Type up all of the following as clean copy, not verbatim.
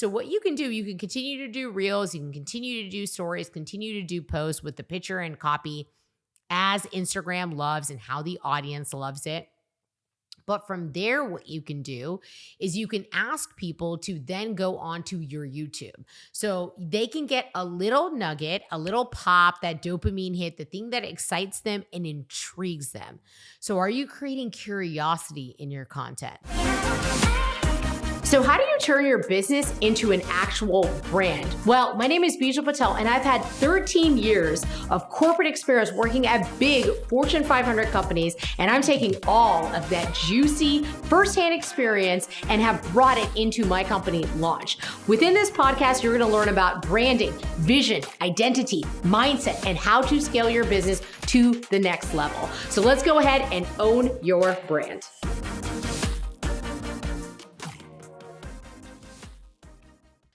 So what you can do, you can continue to do reels, you can continue to do stories, continue to do posts with the picture and copy as Instagram loves and how the audience loves it. But from there, what you can do is you can ask people to then go onto your YouTube. So they can get a little nugget, a little pop, that dopamine hit, the thing that excites them and intrigues them. So are you creating curiosity in your content? So how do you turn your business into an actual brand? Well, my name is Bijal Patel, and I've had 13 years of corporate experience working at big Fortune 500 companies, and I'm taking all of that juicy firsthand experience and have brought it into my company Launch. Within this podcast, you're going to learn about branding, vision, identity, mindset, and how to scale your business to the next level. So let's go ahead and own your brand.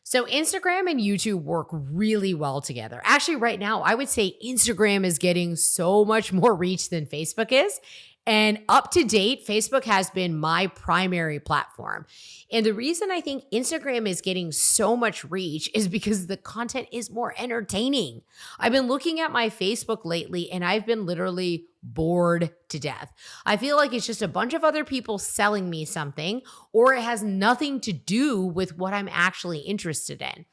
So Instagram and YouTube work really well together. Actually, right now, I would say Instagram is getting so much more reach than Facebook is. And up to date, Facebook has been my primary platform. And the reason I think Instagram is getting so much reach is because the content is more entertaining. I've been looking at my Facebook lately and I've been literally bored to death. I feel like it's just a bunch of other people selling me something, or it has nothing to do with what I'm actually interested in.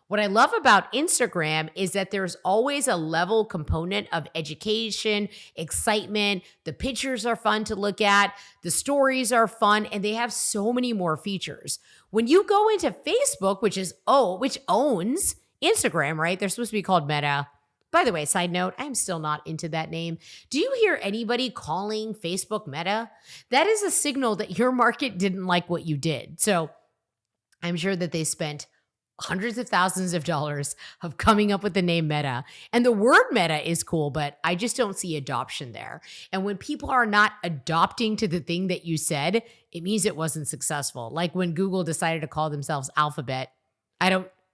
What I love about Instagram is that there's always a level component of education, excitement. The pictures are fun to look at. The stories are fun, and they have so many more features. When you go into Facebook, which owns Instagram, right? They're supposed to be called Meta. By the way, side note, I'm still not into that name. Do you hear anybody calling Facebook Meta? That is a signal that your market didn't like what you did. So I'm sure that they spent hundreds of thousands of dollars of coming up with the name Meta. And the word meta is cool, but I just don't see adoption there. And when people are not adopting to the thing that you said, it means it wasn't successful. Like when Google decided to call themselves Alphabet.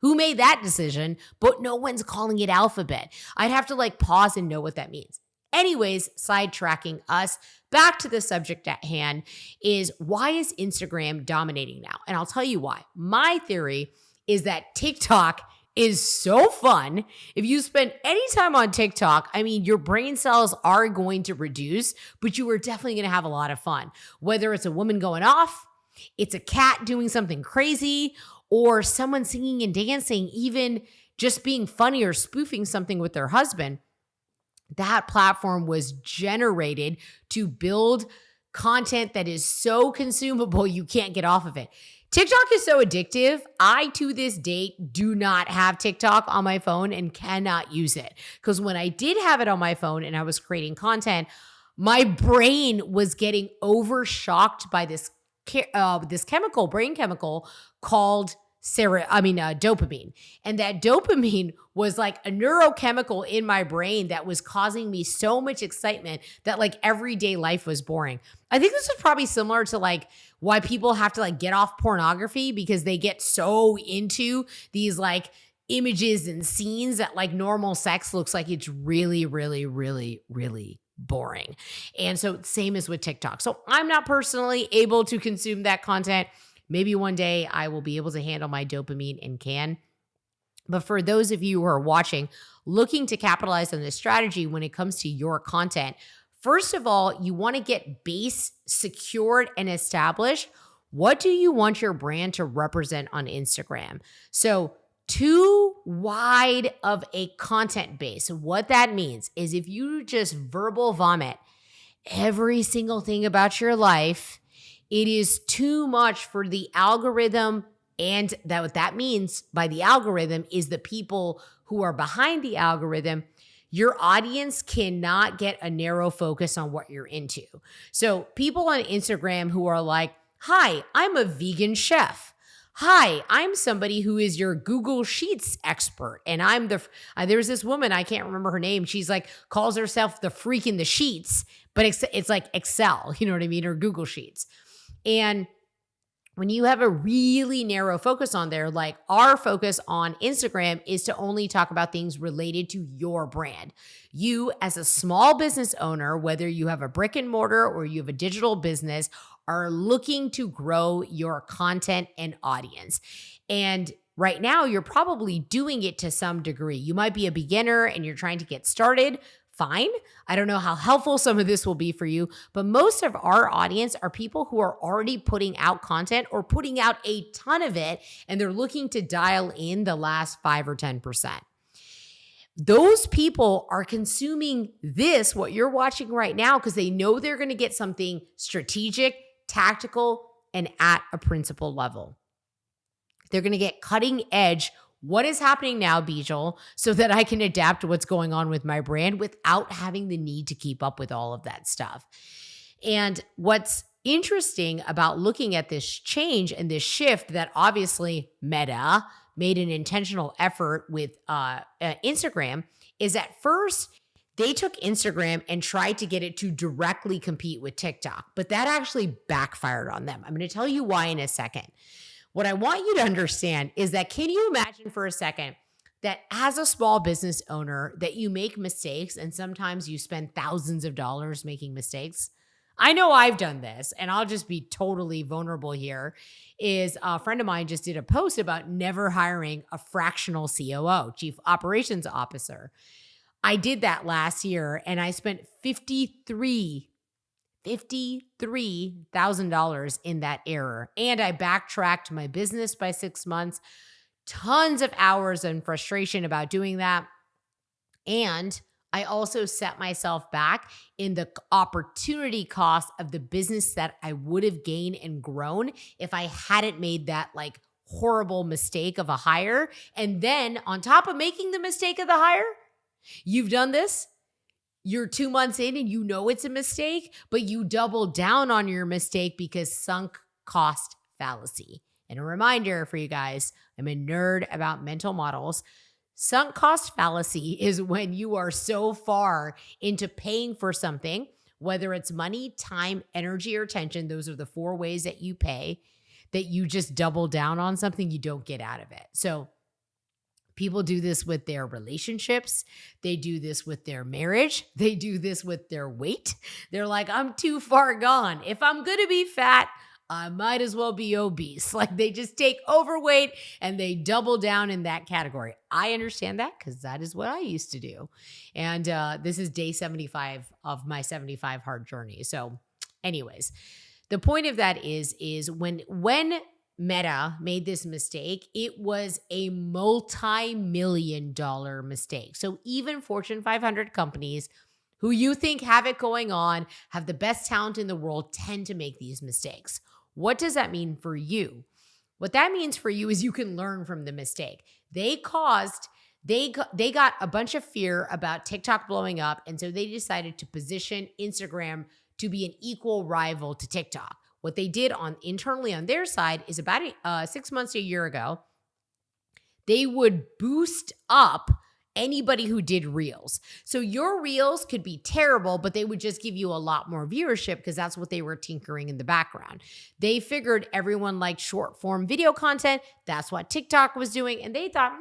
Who made that decision? But no one's calling it Alphabet. I'd have to pause and know what that means. Anyways, sidetracking us, back to the subject at hand is, why is Instagram dominating now? And I'll tell you why. My theory is that TikTok is so fun. If you spend any time on TikTok, your brain cells are going to reduce, but you are definitely going to have a lot of fun. Whether it's a woman going off, it's a cat doing something crazy, or someone singing and dancing, even just being funny or spoofing something with their husband. That platform was generated to build content that is so consumable you can't get off of it. TikTok is so addictive. I, to this date, do not have TikTok on my phone and cannot use it. Because when I did have it on my phone and I was creating content, my brain was getting overshocked by this brain chemical called dopamine. And that dopamine was like a neurochemical in my brain that was causing me so much excitement that everyday life was boring. I think this is probably similar to why people have to get off pornography, because they get so into these images and scenes that normal sex looks like it's really, really, really, really boring. And so same as with TikTok. So I'm not personally able to consume that content. Maybe one day I will be able to handle my dopamine and can. But for those of you who are watching, looking to capitalize on this strategy when it comes to your content, first of all, you want to get base secured and established. What do you want your brand to represent on Instagram? So too wide of a content base. What that means is if you just verbal vomit every single thing about your life, it is too much for the algorithm. And what that means by the algorithm is the people who are behind the algorithm. Your audience cannot get a narrow focus on what you're into. So people on Instagram who are like, hi, I'm a vegan chef. Hi, I'm somebody who is your Google Sheets expert. And there's this woman, I can't remember her name. She's calls herself the freak in the sheets, but it's like Excel, you know what I mean? Or Google Sheets. And when you have a really narrow focus on there, our focus on Instagram is to only talk about things related to your brand. You as a small business owner, whether you have a brick and mortar or you have a digital business, are looking to grow your content and audience. And right now you're probably doing it to some degree. You might be a beginner and you're trying to get started. Fine. I don't know how helpful some of this will be for you, but most of our audience are people who are already putting out content or putting out a ton of it, and they're looking to dial in the last 5 or 10%. Those people are consuming this, what you're watching right now, because they know they're going to get something strategic, tactical, and at a principal level. They're going to get cutting edge. What is happening now, Bijal, so that I can adapt to what's going on with my brand without having the need to keep up with all of that stuff. And what's interesting about looking at this change and this shift that obviously Meta made an intentional effort with Instagram is at first they took Instagram and tried to get it to directly compete with TikTok, but that actually backfired on them. I'm going to tell you why in a second. What I want you to understand is that, can you imagine for a second that as a small business owner that you make mistakes and sometimes you spend thousands of dollars making mistakes? I know I've done this, and I'll just be totally vulnerable here, is a friend of mine just did a post about never hiring a fractional COO, Chief Operations Officer. I did that last year, and I spent $53,000 in that error. And I backtracked my business by 6 months, tons of hours and frustration about doing that. And I also set myself back in the opportunity cost of the business that I would have gained and grown if I hadn't made that like horrible mistake of a hire. And then on top of making the mistake of the hire, you've done this. You're 2 months in and you know it's a mistake, but you double down on your mistake because sunk cost fallacy. And a reminder for you guys, I'm a nerd about mental models. Sunk cost fallacy is when you are so far into paying for something, whether it's money, time, energy, or attention, those are the 4 ways that you pay, that you just double down on something you don't get out of it. So people do this with their relationships. They do this with their marriage. They do this with their weight. They're like, I'm too far gone. If I'm going to be fat, I might as well be obese. Like they just take overweight and they double down in that category. I understand that because that is what I used to do. And this is day 75 of my 75 hard journey. So anyways, the point of that is when Meta made this mistake, it was a multi-million-dollar mistake. So even Fortune 500 companies who you think have it going on, have the best talent in the world, tend to make these mistakes. What does that mean for you? What that means for you is you can learn from the mistake. They got a bunch of fear about TikTok blowing up, and so they decided to position Instagram to be an equal rival to TikTok. What they did internally on their side is about 6 months to a year ago, they would boost up anybody who did reels. So your reels could be terrible, but they would just give you a lot more viewership because that's what they were tinkering in the background. They figured everyone liked short form video content. That's what TikTok was doing. And they thought,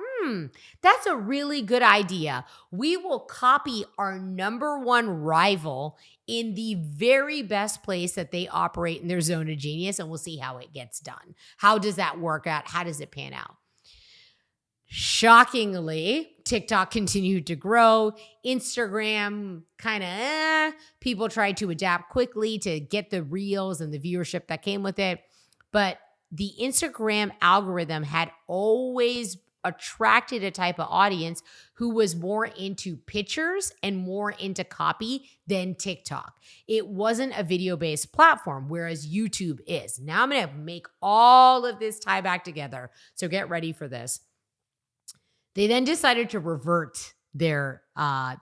that's a really good idea. We will copy our number one rival in the very best place that they operate in their zone of genius, and we'll see how it gets done. How does that work out? How does it pan out? Shockingly, TikTok continued to grow. Instagram kind of, people tried to adapt quickly to get the reels and the viewership that came with it. But the Instagram algorithm had always attracted a type of audience who was more into pictures and more into copy than TikTok. It wasn't a video-based platform, whereas YouTube is. Now I'm going to make all of this tie back together. So get ready for this. They then decided to revert their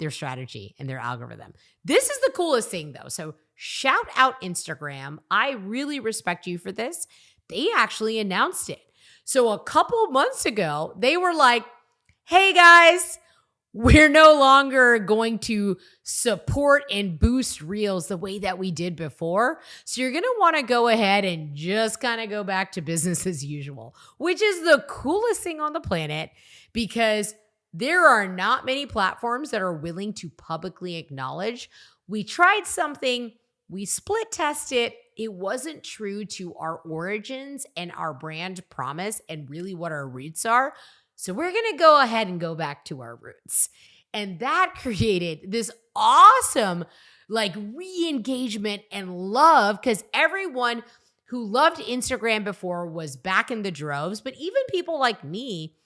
strategy and their algorithm. This is the coolest thing though. So shout out Instagram. I really respect you for this. They actually announced it. So a couple months ago, they were like, hey guys, we're no longer going to support and boost reels the way that we did before. So you're going to want to go ahead and just kind of go back to business as usual, which is the coolest thing on the planet because there are not many platforms that are willing to publicly acknowledge, we tried something, we split test it, it wasn't true to our origins and our brand promise and really what our roots are. So we're going to go ahead and go back to our roots. And that created this awesome like re-engagement and love, because everyone who loved Instagram before was back in the droves. But even people like me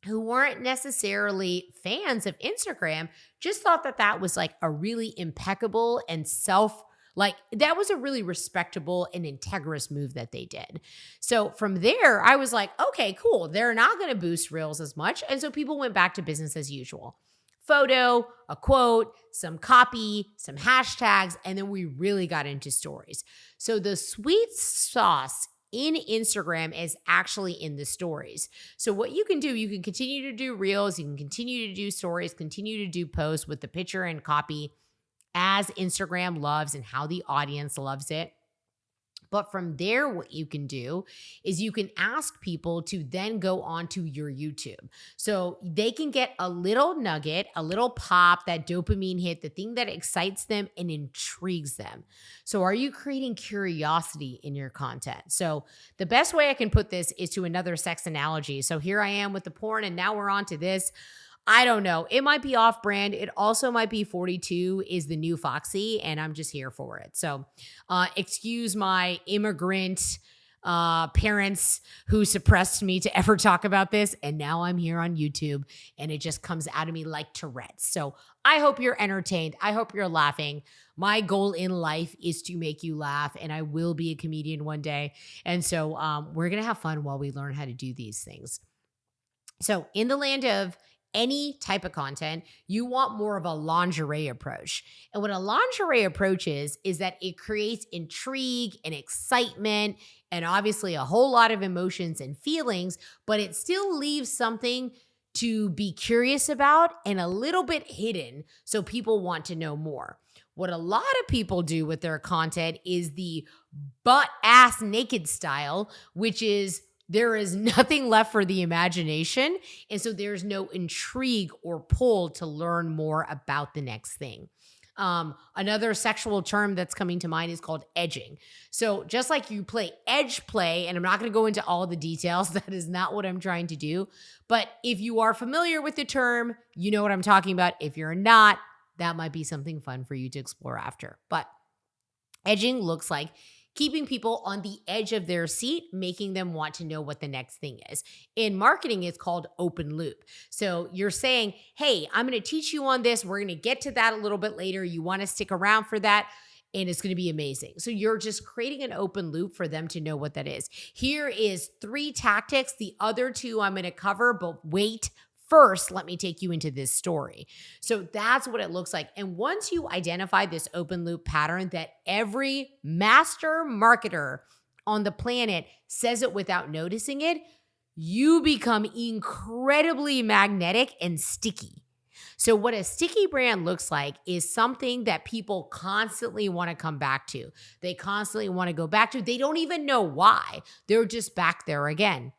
who weren't necessarily fans of Instagram just thought that that was like a really impeccable and that was a really respectable and integrous move that they did. So from there, I was like, okay, cool. They're not going to boost Reels as much. And so people went back to business as usual. Photo, a quote, some copy, some hashtags, and then we really got into stories. So the sweet sauce in Instagram is actually in the stories. So what you can do, you can continue to do Reels, you can continue to do stories, continue to do posts with the picture and copy as Instagram loves and how the audience loves it. But from there, what you can do is you can ask people to then go onto your YouTube. So they can get a little nugget, a little pop, that dopamine hit, the thing that excites them and intrigues them. So are you creating curiosity in your content? So the best way I can put this is to another sex analogy. So here I am with the porn, and now we're on to this. I don't know. It might be off brand. It also might be 42 is the new Foxy, and I'm just here for it. So excuse my immigrant parents who suppressed me to ever talk about this. And now I'm here on YouTube and it just comes out of me like Tourette's. So I hope you're entertained. I hope you're laughing. My goal in life is to make you laugh, and I will be a comedian one day. And so we're going to have fun while we learn how to do these things. So in the land of any type of content, you want more of a lingerie approach. And what a lingerie approach is that it creates intrigue and excitement and obviously a whole lot of emotions and feelings, but it still leaves something to be curious about and a little bit hidden so people want to know more. What a lot of people do with their content is the butt-ass naked style, which is there is nothing left for the imagination. And so there's no intrigue or pull to learn more about the next thing. Another sexual term that's coming to mind is called edging. So just like you play edge play, and I'm not going to go into all the details, that is not what I'm trying to do. But if you are familiar with the term, you know what I'm talking about. If you're not, that might be something fun for you to explore after. But edging looks like keeping people on the edge of their seat, making them want to know what the next thing is. In marketing, it's called open loop. So you're saying, hey, I'm going to teach you on this. We're going to get to that a little bit later. You want to stick around for that, and it's going to be amazing. So you're just creating an open loop for them to know what that is. Here is 3 tactics. The other 2 I'm going to cover, but wait. First, let me take you into this story. So that's what it looks like. And once you identify this open loop pattern that every master marketer on the planet says it without noticing it, you become incredibly magnetic and sticky. So what a sticky brand looks like is something that people constantly want to come back to. They constantly want to go back to. They don't even know why. They're just back there again.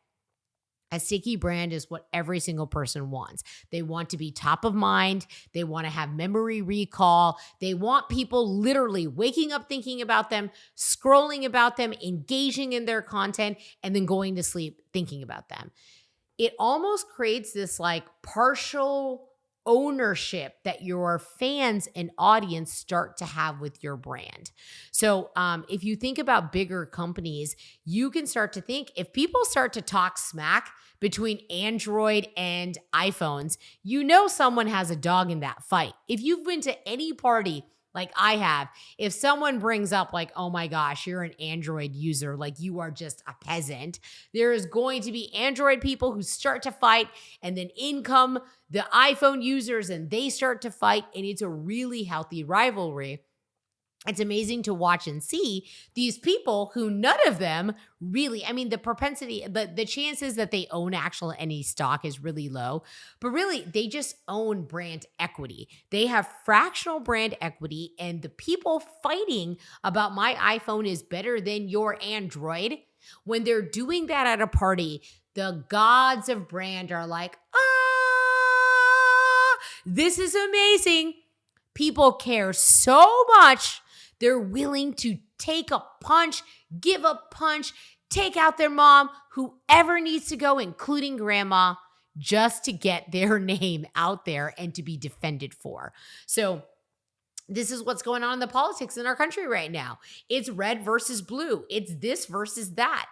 A sticky brand is what every single person wants. They want to be top of mind. They want to have memory recall. They want people literally waking up thinking about them, scrolling about them, engaging in their content, and then going to sleep thinking about them. It almost creates this like partial ownership that your fans and audience start to have with your brand. So if you think about bigger companies, you can start to think if people start to talk smack between Android and iPhones, you know someone has a dog in that fight. If you've been to any party like I have, if someone brings up like, oh my gosh, you're an Android user, like you are just a peasant, there is going to be Android people who start to fight, and then in come the iPhone users and they start to fight, and it's a really healthy rivalry. It's amazing to watch and see these people who none of them really, I mean, the propensity, the chances that they own actual any stock is really low, but really they just own brand equity. They have fractional brand equity, and the people fighting about my iPhone is better than your Android, when they're doing that at a party, the gods of brand are like, this is amazing. People care so much. They're willing to take a punch, give a punch, take out their mom, whoever needs to go, including grandma, just to get their name out there and to be defended for. So this is what's going on in the politics in our country right now. It's red versus blue. It's this versus that.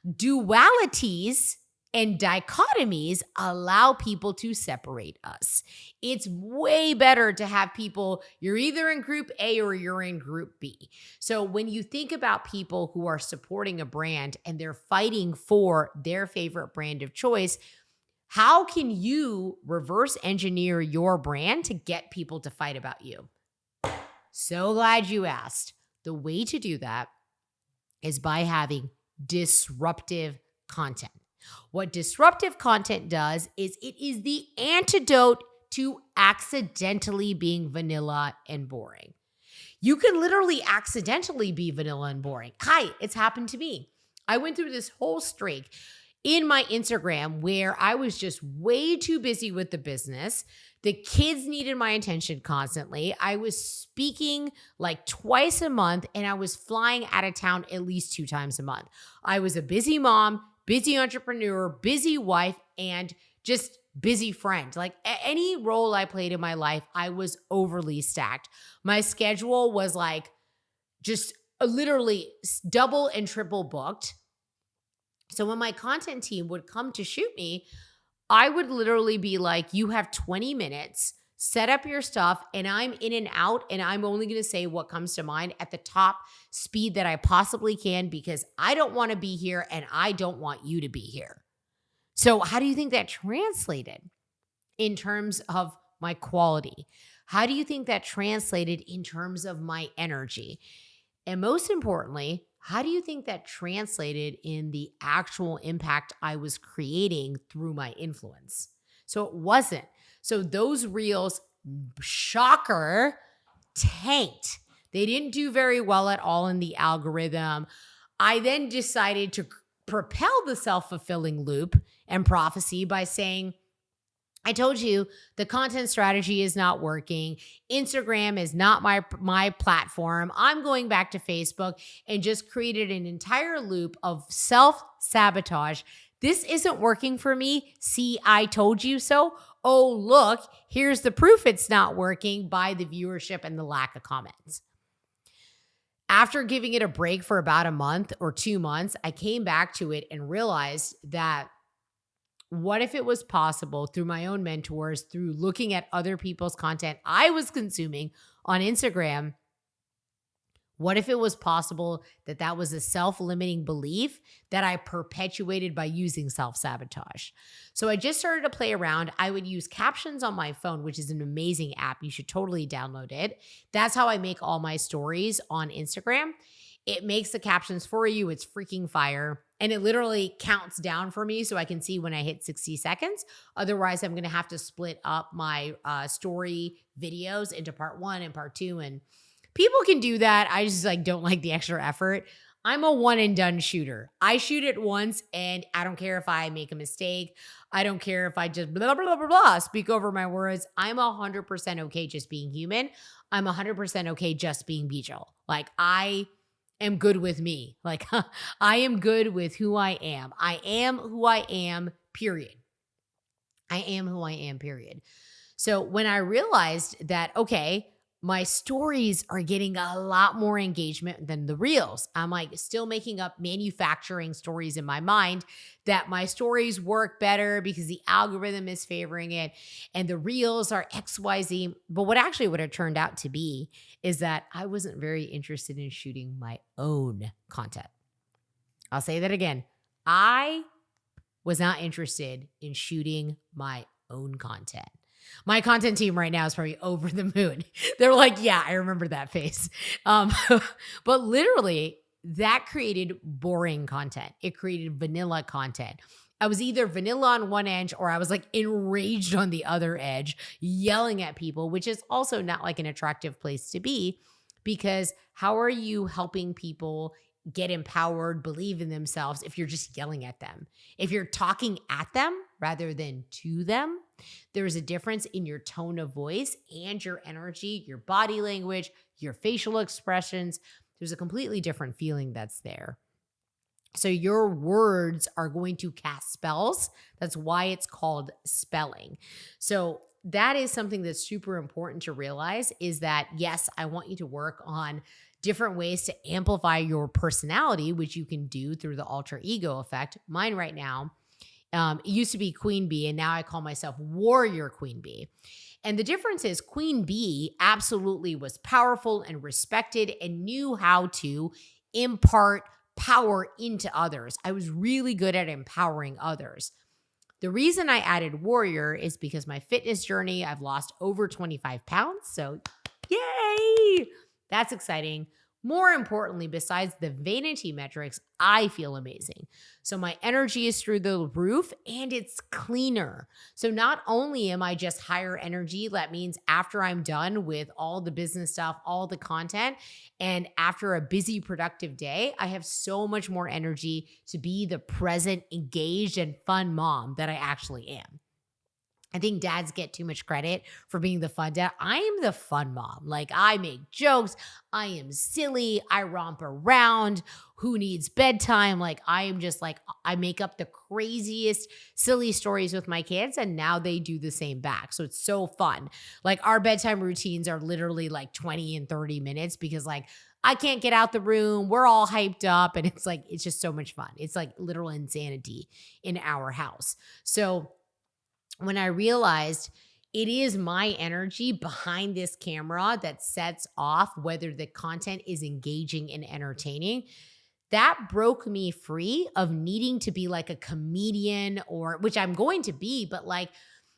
Dualities and dichotomies allow people to separate us. It's way better to have people, you're either in group A or you're in group B. So when you think about people who are supporting a brand and they're fighting for their favorite brand of choice, how can you reverse engineer your brand to get people to fight about you? So glad you asked. The way to do that is by having disruptive content. What disruptive content does is it is the antidote to accidentally being vanilla and boring. You can literally accidentally be vanilla and boring. Hi, it's happened to me. I went through this whole streak in my Instagram where I was just way too busy with the business. The kids needed my attention constantly. I was speaking like twice a month and I was flying out of town at least 2 times a month. I was a busy mom, busy entrepreneur, busy wife, and just busy friend. Like any role I played in my life, I was overly stacked. My schedule was like just literally double and triple booked. So when my content team would come to shoot me, I would literally be like, you have 20 minutes, set up your stuff, and I'm in and out, and I'm only going to say what comes to mind at the top speed that I possibly can because I don't want to be here and I don't want you to be here. So how do you think that translated in terms of my quality? How do you think that translated in terms of my energy? And most importantly, how do you think that translated in the actual impact I was creating through my influence? So it wasn't. So those reels, shocker, tanked. They didn't do very well at all in the algorithm. I then decided to propel the self-fulfilling loop and prophecy by saying, I told you the content strategy is not working. Instagram is not my platform. I'm going back to Facebook and just created an entire loop of self-sabotage. This isn't working for me. See, I told you so. Oh, look, here's the proof it's not working by the viewership and the lack of comments. After giving it a break for about a month or 2 months, I came back to it and realized that what if it was possible through my own mentors, through looking at other people's content I was consuming on Instagram, what if it was possible that that was a self-limiting belief that I perpetuated by using self-sabotage? So I just started to play around. I would use captions on my phone, which is an amazing app. You should totally download it. That's how I make all my stories on Instagram. It makes the captions for you. It's freaking fire. And it literally counts down for me so I can see when I hit 60 seconds. Otherwise, I'm going to have to split up my story videos into part 1 and part 2. And people can do that. I just don't like the extra effort. I'm a one and done shooter. I shoot it once and I don't care if I make a mistake. I don't care if I just blah, blah, blah, blah, blah, speak over my words. I'm 100% okay just being human. I'm 100% okay just being Bijal. I am good with me. I am good with who I am. I am who I am, period. I am who I am, period. So when I realized that, okay, my stories are getting a lot more engagement than the reels. I'm still making up manufacturing stories in my mind that my stories work better because the algorithm is favoring it and the reels are XYZ. But what it turned out to be is that I wasn't very interested in shooting my own content. I'll say that again. I was not interested in shooting my own content. My content team right now is probably over the moon. They're like, yeah, I remember that face. But literally, that created boring content. It created vanilla content. I was either vanilla on one edge or I was enraged on the other edge, yelling at people, which is also not an attractive place to be because how are you helping people get empowered, believe in themselves if you're just yelling at them? If you're talking at them rather than to them, there's a difference in your tone of voice and your energy, your body language, your facial expressions. there's a completely different feeling that's there. So your words are going to cast spells. That's why it's called spelling. So that is something that's super important to realize, is that, yes, I want you to work on different ways to amplify your personality, which you can do through the alter ego effect. Mine right now, it used to be Queen Bee, and now I call myself Warrior Queen Bee. And the difference is Queen Bee absolutely was powerful and respected and knew how to impart power into others. I was really good at empowering others. The reason I added warrior is because my fitness journey, I've lost over 25 pounds. So yay, that's exciting. More importantly, besides the vanity metrics, I feel amazing. So my energy is through the roof and it's cleaner. So not only am I just higher energy, that means after I'm done with all the business stuff, all the content, and after a busy, productive day, I have so much more energy to be the present, engaged, and fun mom that I actually am. I think dads get too much credit for being the fun dad. I am the fun mom. Like, I make jokes. I am silly. I romp around. Who needs bedtime? Like, I am just like, I make up the craziest silly stories with my kids, and now they do the same back. So it's so fun. Like, our bedtime routines are literally like 20 and 30 minutes because, like, I can't get out the room. We're all hyped up, and it's like, it's just so much fun. It's like literal insanity in our house. So when I realized it is my energy behind this camera that sets off whether the content is engaging and entertaining, that broke me free of needing to be like a comedian, or which I'm going to be, but like,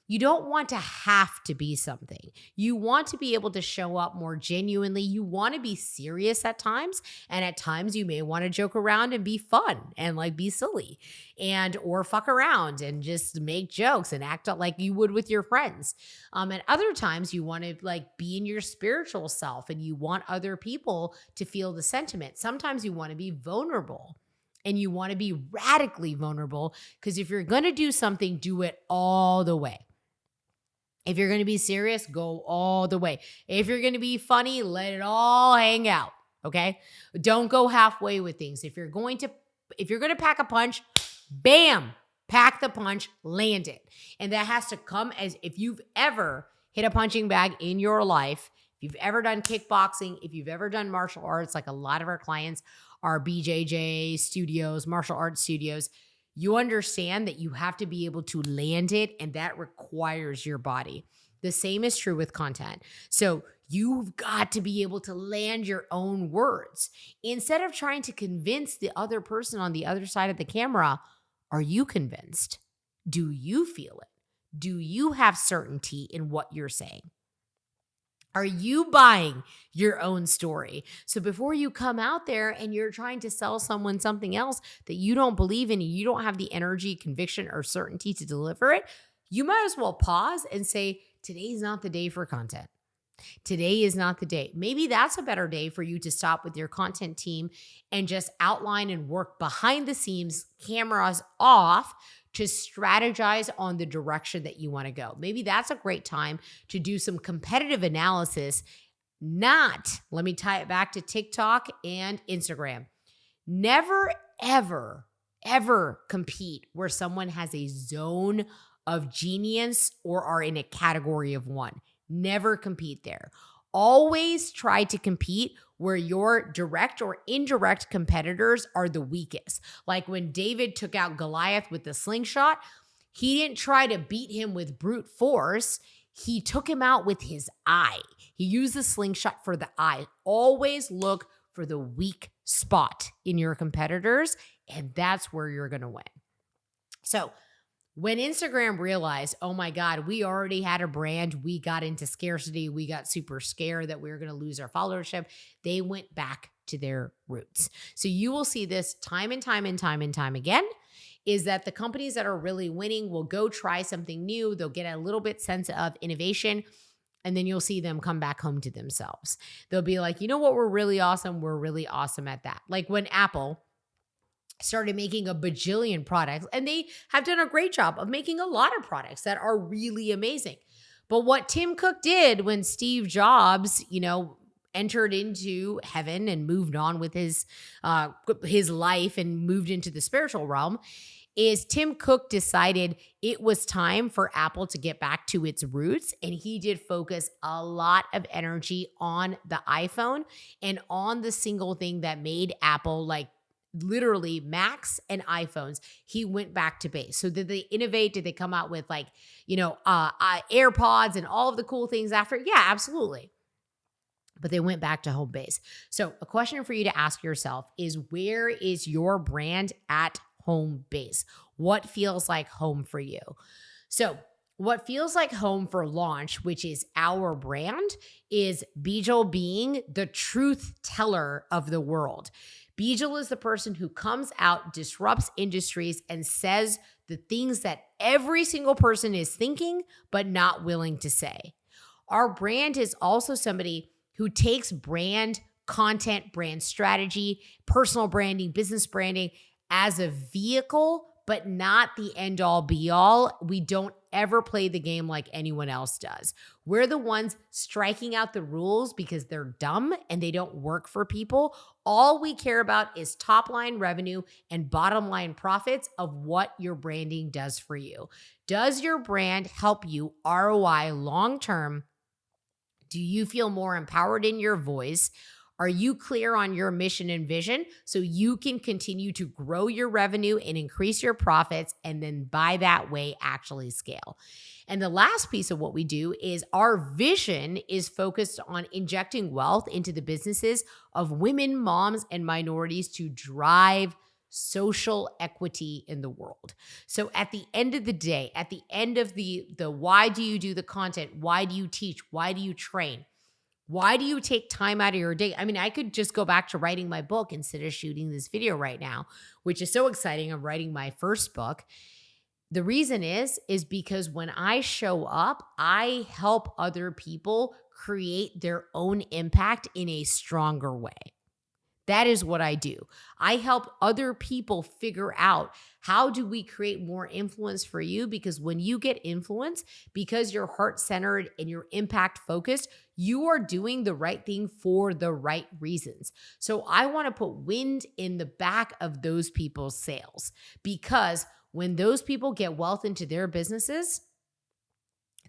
you don't want to have to be something. You want to be able to show up more genuinely. You want to be serious at times. And at times you may want to joke around and be fun and like be silly and or fuck around and just make jokes and act out like you would with your friends. And other times you want to like be in your spiritual self and you want other people to feel the sentiment. Sometimes you want to be vulnerable. And you want to be radically vulnerable, because if you're going to do something, do it all the way. If you're going to be serious, go all the way. If you're going to be funny, let it all hang out, okay? Don't go halfway with things. If you're going to pack a punch, bam, pack the punch, land it. And that has to come as if you've ever hit a punching bag in your life, if you've ever done kickboxing, if you've ever done martial arts, like a lot of our clients are BJJ studios, martial arts studios, you understand that you have to be able to land it, and that requires your body. The same is true with content. So you've got to be able to land your own words. Instead of trying to convince the other person on the other side of the camera, are you convinced? Do you feel it? Do you have certainty in what you're saying? Are you buying your own story? So before you come out there and you're trying to sell someone something else that you don't believe in and you don't have the energy, conviction, or certainty to deliver it, you might as well pause and say, today's not the day for content. Today is not the day. Maybe that's a better day for you to stop with your content team and just outline and work behind the scenes, cameras off, to strategize on the direction that you want to go. Maybe that's a great time to do some competitive analysis. Let me tie it back to TikTok and Instagram. Never, ever, ever compete where someone has a zone of genius or are in a category of one. Never compete there. Always try to compete where your direct or indirect competitors are the weakest. Like when David took out Goliath with the slingshot, he didn't try to beat him with brute force. He took him out with his eye. He used the slingshot for the eye. Always look for the weak spot in your competitors, and that's where you're going to win. So when Instagram realized, oh my God, we already had a brand, we got into scarcity, we got super scared that we were going to lose our followership, they went back to their roots. So you will see this time and time and time and time again, is that the companies that are really winning will go try something new. They'll get a little bit sense of innovation, and then you'll see them come back home to themselves. They'll be like, you know what, we're really awesome. We're really awesome at that. Like when Apple started making a bajillion products, and they have done a great job of making a lot of products that are really amazing. But what Tim Cook did when Steve Jobs, entered into heaven and moved on with his life and moved into the spiritual realm, is Tim Cook decided it was time for Apple to get back to its roots. And he did focus a lot of energy on the iPhone and on the single thing that made Apple like literally Macs and iPhones. He went back to base. So did they innovate? Did they come out with like, AirPods and all of the cool things after? Yeah, absolutely. But they went back to home base. So a question for you to ask yourself is, where is your brand at home base? What feels like home for you? So what feels like home for Launch, which is our brand, is Bijal being the truth teller of the world. Bijal is the person who comes out, disrupts industries, and says the things that every single person is thinking but not willing to say. Our brand is also somebody who takes brand content, brand strategy, personal branding, business branding as a vehicle, but not the end all be all. We don't ever play the game like anyone else does. We're the ones striking out the rules because they're dumb and they don't work for people. All we care about is top line revenue and bottom line profits of what your branding does for you. Does your brand help you ROI long term? Do you feel more empowered in your voice? Are you clear on your mission and vision so you can continue to grow your revenue and increase your profits, and then by that way actually scale? And the last piece of what we do is our vision is focused on injecting wealth into the businesses of women, moms, and minorities to drive social equity in the world. So at the end of the day, at the end of the why do you do the content? Why do you teach? Why do you train? Why do you take time out of your day? I mean, I could just go back to writing my book instead of shooting this video right now, which is so exciting. I'm writing my first book. The reason is because when I show up, I help other people create their own impact in a stronger way. That is what I do. I help other people figure out, how do we create more influence for you? Because when you get influence, because you're heart-centered and you're impact-focused, you are doing the right thing for the right reasons. So I want to put wind in the back of those people's sails, because when those people get wealth into their businesses,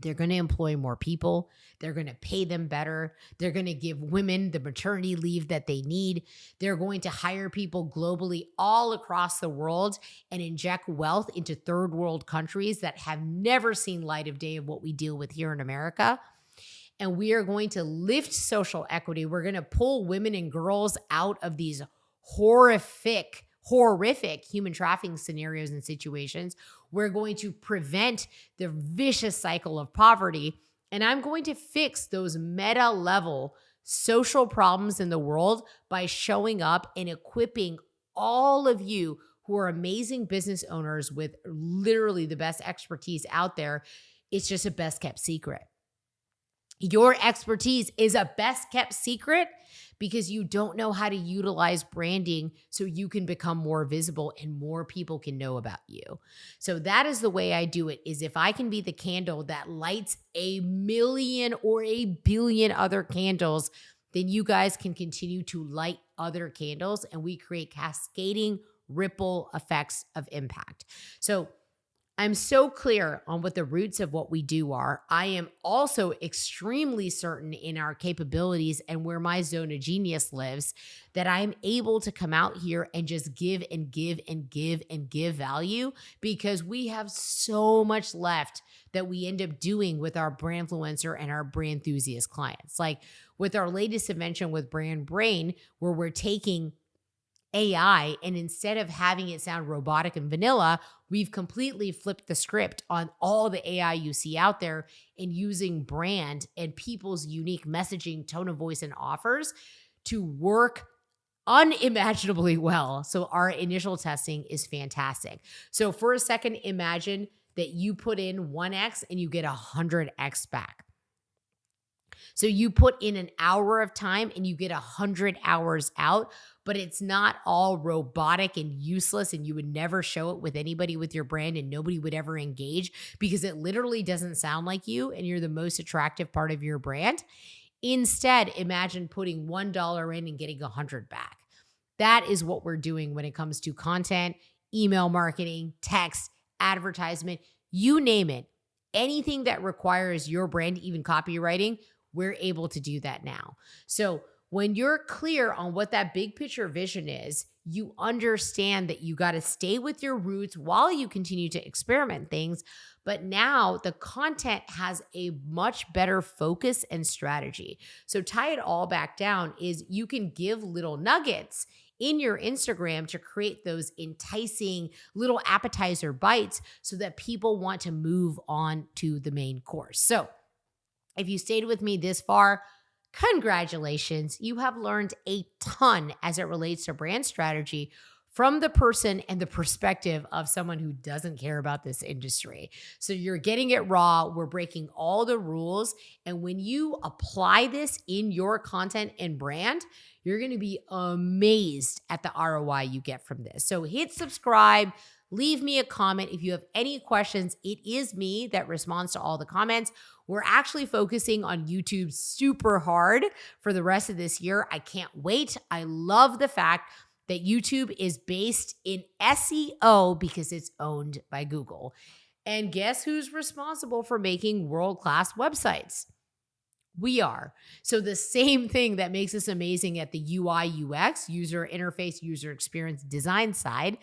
they're going to employ more people. They're going to pay them better. They're going to give women the maternity leave that they need. They're going to hire people globally all across the world and inject wealth into third world countries that have never seen light of day of what we deal with here in America. And we are going to lift social equity. We're going to pull women and girls out of these horrific human trafficking scenarios and situations. We're going to prevent the vicious cycle of poverty. And I'm going to fix those meta level social problems in the world by showing up and equipping all of you who are amazing business owners with literally the best expertise out there. It's just a best kept secret. Your expertise is a best kept secret because you don't know how to utilize branding so you can become more visible and more people can know about you. So that is the way I do it, is if I can be the candle that lights 1,000,000 or 1,000,000,000 other candles, then you guys can continue to light other candles and we create cascading ripple effects of impact. So I'm so clear on what the roots of what we do are. I am also extremely certain in our capabilities and where my zone of genius lives, that I'm able to come out here and just give and give and give and give value, because we have so much left that we end up doing with our brand influencer and our brand enthusiast clients. Like with our latest invention with Brand Brain, where we're taking AI, and instead of having it sound robotic and vanilla, we've completely flipped the script on all the AI you see out there and using brand and people's unique messaging, tone of voice, and offers to work unimaginably well. So our initial testing is fantastic. So for a second, imagine that you put in 1x and you get 100x back. So you put in an hour of time and you get 100 hours out, but it's not all robotic and useless and you would never show it with anybody with your brand and nobody would ever engage because it literally doesn't sound like you and you're the most attractive part of your brand. Instead, imagine putting $1 in and getting 100 back. That is what we're doing when it comes to content, email marketing, text, advertisement, you name it. Anything that requires your brand, even copywriting, we're able to do that now. So when you're clear on what that big picture vision is, you understand that you got to stay with your roots while you continue to experiment things. But now the content has a much better focus and strategy. So tie it all back down is you can give little nuggets in your Instagram to create those enticing little appetizer bites so that people want to move on to the main course. So if you stayed with me this far, congratulations. You have learned a ton as it relates to brand strategy from the person and the perspective of someone who doesn't care about this industry. So you're getting it raw. We're breaking all the rules. And when you apply this in your content and brand, you're going to be amazed at the ROI you get from this. So hit subscribe. Leave me a comment if you have any questions. It is me that responds to all the comments. We're actually focusing on YouTube super hard for the rest of this year. I can't wait. I love the fact that YouTube is based in SEO because it's owned by Google. And guess who's responsible for making world-class websites? We are. So the same thing that makes us amazing at the UI, UX, user interface, user experience design side,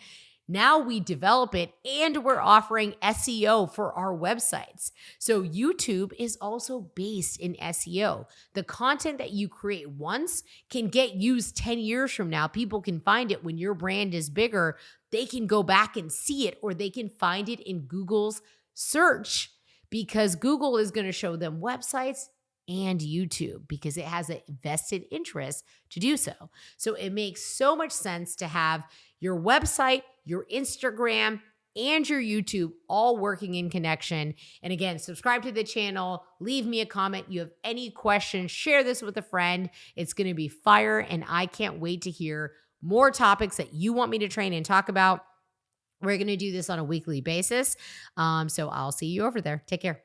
now we develop it and we're offering SEO for our websites. So YouTube is also based in SEO. The content that you create once can get used 10 years from now. People can find it when your brand is bigger. They can go back and see it, or they can find it in Google's search because Google is going to show them websites and YouTube because it has a vested interest to do so. So it makes so much sense to have your website, your Instagram, and your YouTube all working in connection. And again, subscribe to the channel, leave me a comment. You have any questions, share this with a friend. It's going to be fire, and I can't wait to hear more topics that you want me to train and talk about. We're going to do this on a weekly basis. So I'll see you over there. Take care.